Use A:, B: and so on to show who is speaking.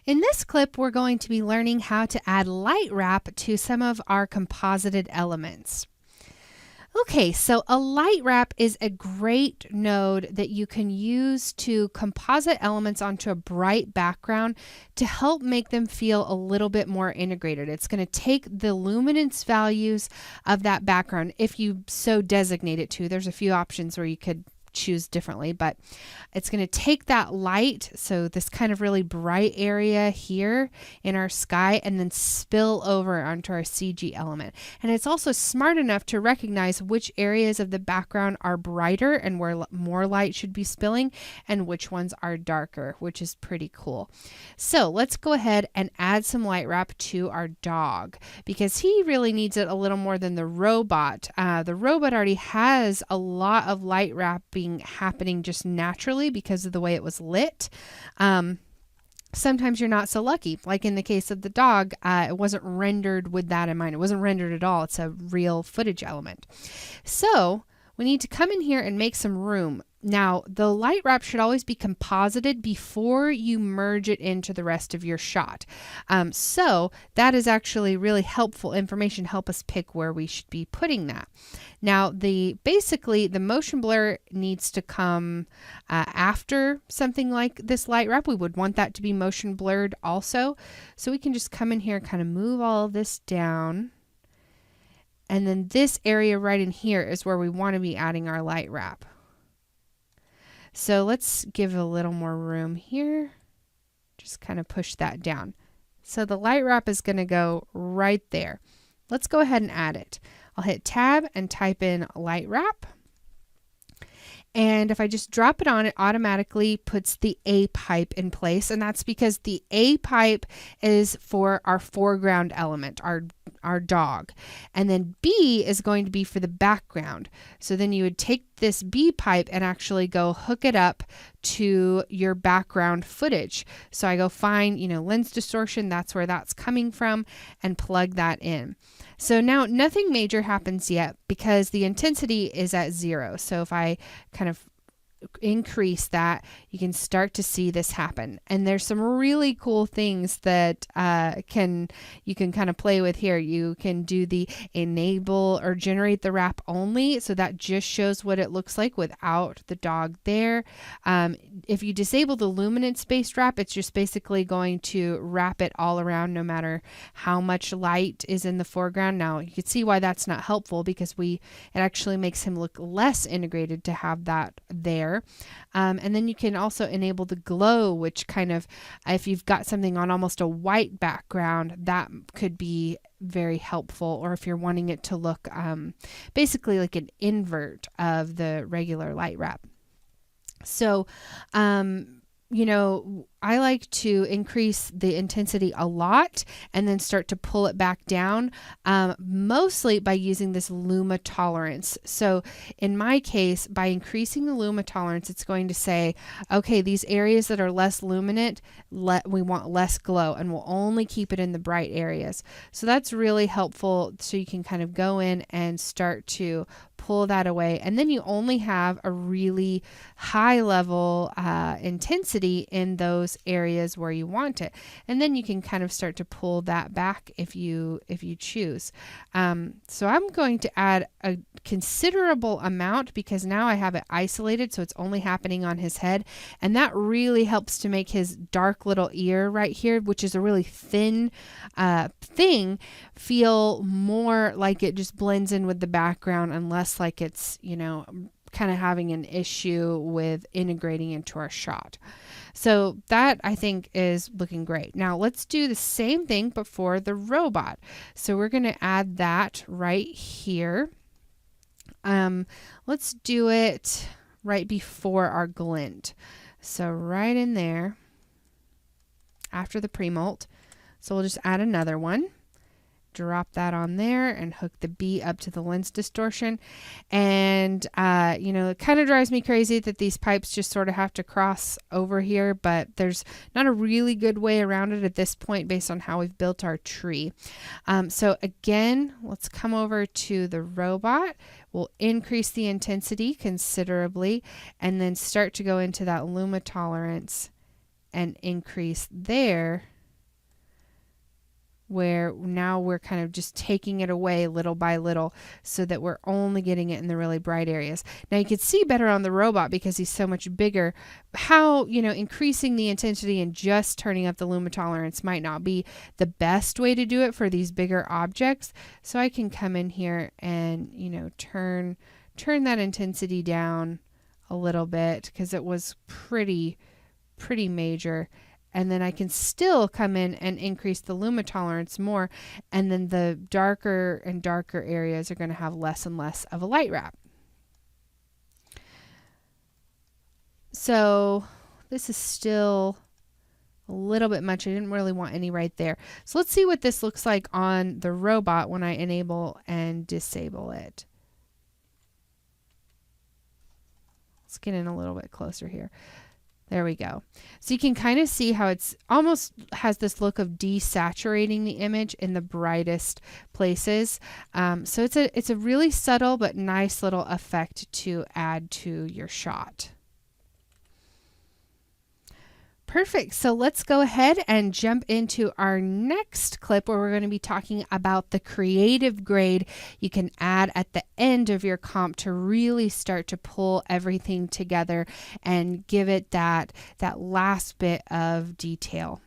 A: In this clip, we're going to be learning how to add light wrap to some of our composited elements. Okay, so a light wrap is a great node that you can use to composite elements onto a bright background to help make them feel a little bit more integrated. It's going to take the luminance values of that background if you so designate it to. There's a few options where you could choose differently, but it's going to take that light, so this kind of really bright area here in our sky, and then spill over onto our CG element. And it's also smart enough to recognize which areas of the background are brighter and where more light should be spilling, and which ones are darker, which is pretty cool. So let's go ahead and add some light wrap to our dog, because he really needs it a little more than the robot. The robot already has a lot of light wrap happening just naturally because of the way it was lit. Sometimes you're not so lucky. Like in the case of the dog, it wasn't rendered with that in mind. It wasn't rendered at all. It's a real footage element. So we need to come in here and make some room. Now, the light wrap should always be composited before you merge it into the rest of your shot. So that is actually really helpful information. Help us pick where we should be putting that. Now, basically the motion blur needs to come after something like this light wrap. We would want that to be motion blurred also. So we can just come in here, kind of move all of this down. And then this area right in here is where we want to be adding our light wrap. So let's give a little more room here. Just kind of push that down. So the light wrap is going to go right there. Let's go ahead and add it. I'll hit Tab and type in light wrap. And if I just drop it on, it automatically puts the A pipe in place. And that's because the A pipe is for our foreground element, our dog. And then B is going to be for the background. So then you would take this B pipe and actually go hook it up to your background footage. So I go find, lens distortion, that's where that's coming from, and plug that in. So now nothing major happens yet because the intensity is at 0. So if I kind of increase that, you can start to see this happen. And there's some really cool things that you can kind of play with here. You can do the enable or generate the wrap only, so that just shows what it looks like without the dog there. If you disable the luminance based wrap, it's just basically going to wrap it all around no matter how much light is in the foreground. Now you can see why that's not helpful, because it actually makes him look less integrated to have that there. And then you can also enable the glow, which kind of, if you've got something on almost a white background, that could be very helpful. Or if you're wanting it to look basically like an invert of the regular light wrap. So, I like to increase the intensity a lot and then start to pull it back down, mostly by using this luma tolerance. So in my case, by increasing the luma tolerance, it's going to say, okay, these areas that are less luminant, we want less glow, and we'll only keep it in the bright areas. So that's really helpful. So you can kind of go in and start to pull that away. And then you only have a really high level intensity in those areas where you want it. And then you can kind of start to pull that back if you choose. So I'm going to add a considerable amount because now I have it isolated, so it's only happening on his head. And that really helps to make his dark little ear right here, which is a really thin thing, feel more like it just blends in with the background and less like it's, kind of having an issue with integrating into our shot. So that I think is looking great. Now let's do the same thing but for the robot. So we're going to add that right here. Let's do it right before our glint. So right in there after the pre-molt. So we'll just add another one. Drop that on there and hook the B up to the lens distortion. And, it kind of drives me crazy that these pipes just sort of have to cross over here, but there's not a really good way around it at this point based on how we've built our tree. So again, let's come over to the robot. We'll increase the intensity considerably and then start to go into that luma tolerance and increase there where now we're kind of just taking it away little by little so that we're only getting it in the really bright areas. Now you can see better on the robot because he's so much bigger how, increasing the intensity and just turning up the luma tolerance might not be the best way to do it for these bigger objects. So I can come in here and, turn that intensity down a little bit because it was pretty major. And then I can still come in and increase the luma tolerance more. And then the darker and darker areas are going to have less and less of a light wrap. So this is still a little bit much. I didn't really want any right there. So let's see what this looks like on the robot when I enable and disable it. Let's get in a little bit closer here. There we go. So you can kind of see how it's almost has this look of desaturating the image in the brightest places. So it's a really subtle but nice little effect to add to your shot. Perfect. So let's go ahead and jump into our next clip where we're going to be talking about the creative grade you can add at the end of your comp to really start to pull everything together and give it that last bit of detail.